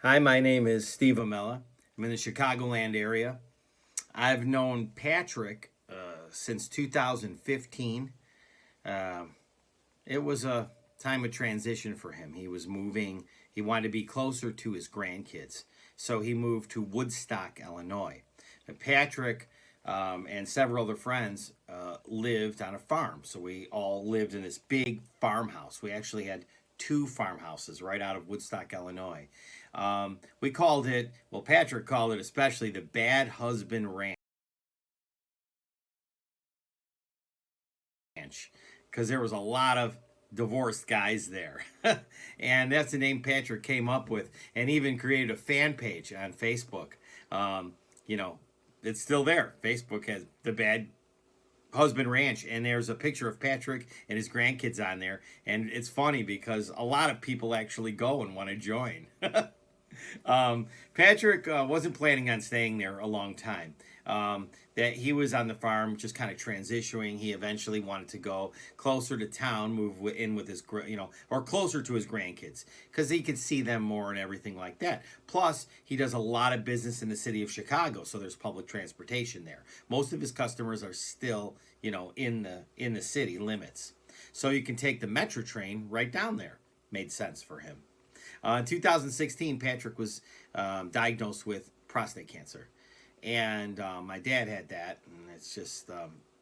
Hi, my name is Steve Amella. I'm in the Chicagoland area. I've known Patrick since 2015. Uh, it was a time of transition for him. He was moving, he wanted to be closer to his grandkids. So he moved to Woodstock, Illinois. And Patrick and several other friends lived on a farm. So we all lived in this big farmhouse. We actually had two farmhouses right out of Woodstock, Illinois. We called it, well, Patrick called it especially the Bad Husband Ranch, because there was a lot of divorced guys there. And that's the name Patrick came up with, and even created a fan page on Facebook. Um, you know, it's still there. Facebook has the Bad Husband Ranch, and there's a picture of Patrick and his grandkids on there. And it's funny because a lot of people actually go and want to join. Patrick wasn't planning on staying there a long time. That he was on the farm, just kind of transitioning. He eventually wanted to go closer to town, move in with his, or closer to his grandkids, because he could see them more and everything like that. Plus, he does a lot of business in the city of Chicago, so there's public transportation there. Most of his customers are still, in the city limits, so you can take the Metro train right down there. Made sense for him. In 2016, Patrick was diagnosed with prostate cancer, and my dad had that, and it's just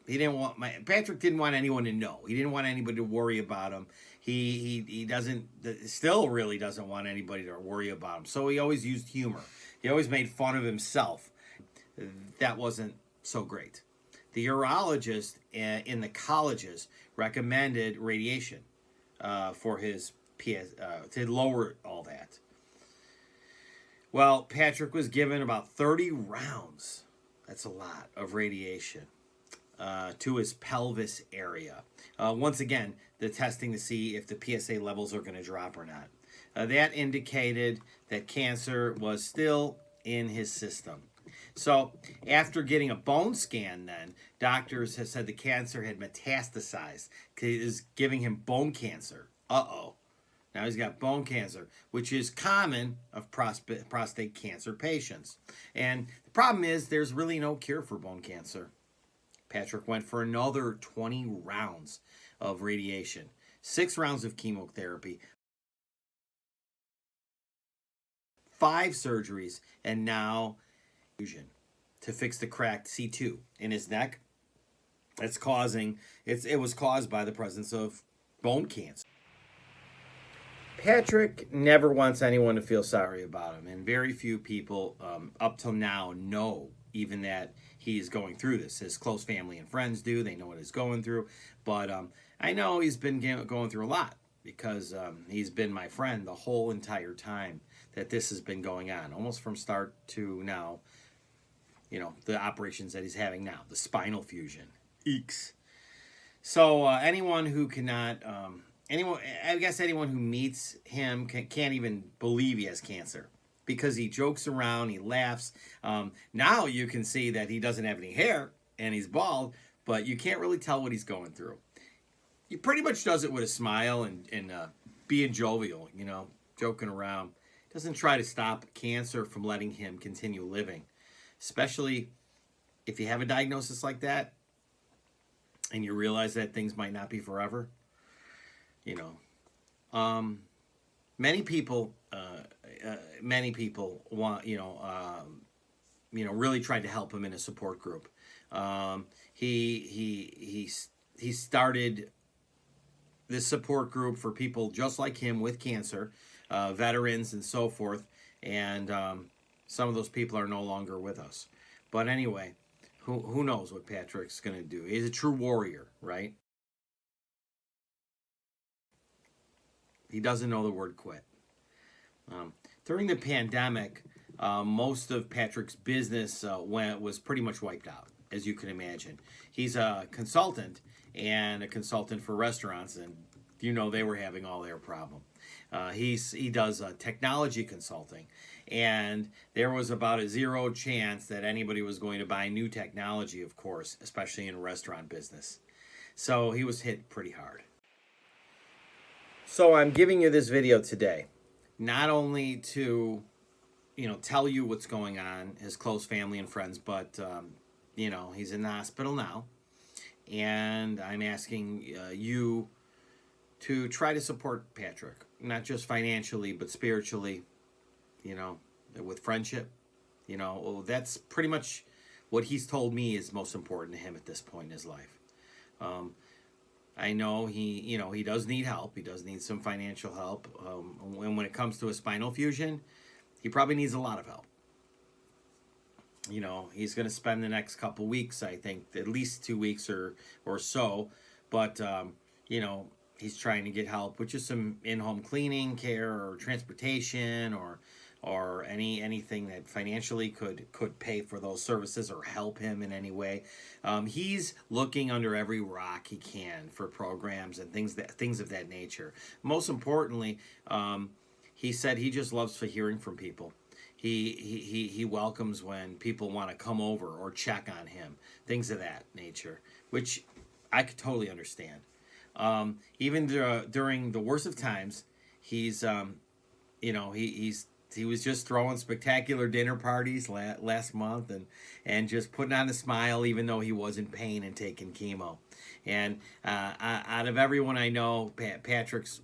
he didn't want Patrick didn't want anyone to know. He didn't want anybody to worry about him. He doesn't still really doesn't want anybody to worry about him. So he always used humor. He always made fun of himself. That wasn't so great. The urologist in the colleges recommended radiation for his to lower all that. Well, Patrick was given about 30 rounds. That's a lot of radiation to his pelvis area. Once again, the testing to see if the PSA levels are going to drop or not. That indicated that cancer was still in his system. So, after getting a bone scan, then doctors have said the cancer had metastasized. It is giving him bone cancer. Uh-oh. Now he's got bone cancer, which is common of prostate cancer patients. And the problem is there's really no cure for bone cancer. Patrick went for another 20 rounds of radiation, 6 rounds of chemotherapy, 5 surgeries, and now fusion to fix the cracked C2 in his neck. It was caused by the presence of bone cancer. Patrick never wants anyone to feel sorry about him, and very few people up till now know even that he's going through this. His close family and friends do. They know what he's going through. But I know he's been going through a lot because he's been my friend the whole entire time that this has been going on, almost from start to now. The operations that he's having now, the spinal fusion. Eeks. So anyone who cannot... anyone who meets him can't even believe he has cancer because he jokes around, he laughs. Now you can see that he doesn't have any hair and he's bald, but you can't really tell what he's going through. He pretty much does it with a smile and being jovial, joking around. Doesn't try to stop cancer from letting him continue living, especially if you have a diagnosis like that and you realize that things might not be forever. Many people want, really tried to help him in a support group. He started this support group for people just like him with cancer, veterans and so forth. And some of those people are no longer with us. But anyway, who knows what Patrick's going to do? He's a true warrior, right? He doesn't know the word quit. During the pandemic, most of Patrick's business was pretty much wiped out, as you can imagine. He's a consultant for restaurants, and they were having all their problem. He does technology consulting, and there was about a 0 chance that anybody was going to buy new technology, of course, especially in restaurant business. So he was hit pretty hard. So I'm giving you this video today, not only to tell you what's going on, his close family and friends, but he's in the hospital now, and I'm asking you to try to support Patrick, not just financially, but spiritually, with friendship. That's pretty much what he's told me is most important to him at this point in his life. Um, I know he does need help. He does need some financial help. And when it comes to a spinal fusion, he probably needs a lot of help. He's going to spend the next couple weeks, I think, at least 2 weeks or so. But he's trying to get help, which is some in-home cleaning care or transportation or anything that financially could pay for those services or help him in any way. He's looking under every rock he can for programs and things of that nature. Most importantly, he said he just loves hearing from people. He welcomes when people want to come over or check on him, things of that nature, which I could totally understand. Even during the worst of times, he's he was just throwing spectacular dinner parties last month and just putting on a smile even though he was in pain and taking chemo. And out of everyone I know, Patrick's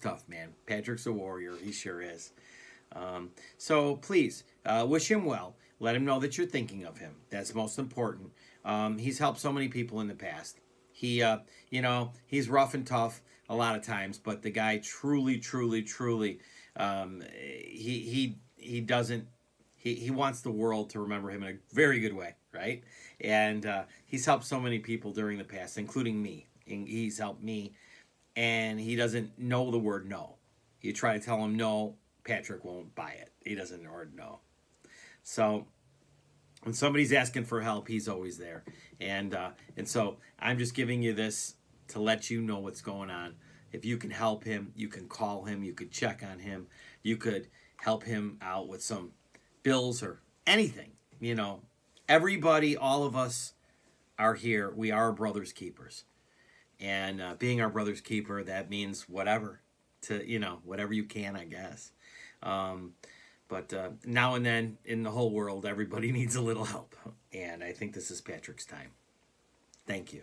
tough, man. Patrick's a warrior. He sure is. So please wish him well. Let him know that you're thinking of him. That's most important. He's helped so many people in the past. He's rough and tough a lot of times, but the guy truly, truly, truly, he doesn't, he wants the world to remember him in a very good way, right? And he's helped so many people during the past, including me. And he's helped me, and he doesn't know the word no. You try to tell him no, Patrick won't buy it. He doesn't know word no. So when somebody's asking for help, he's always there. And so I'm just giving you this to let you know what's going on. If you can help him, you can call him, you could check on him, you could help him out with some bills or anything. Everybody, all of us are here. We are brother's keepers. And being our brother's keeper, that means whatever whatever you can, I guess. But now and then in the whole world, everybody needs a little help. And I think this is Patrick's time. Thank you.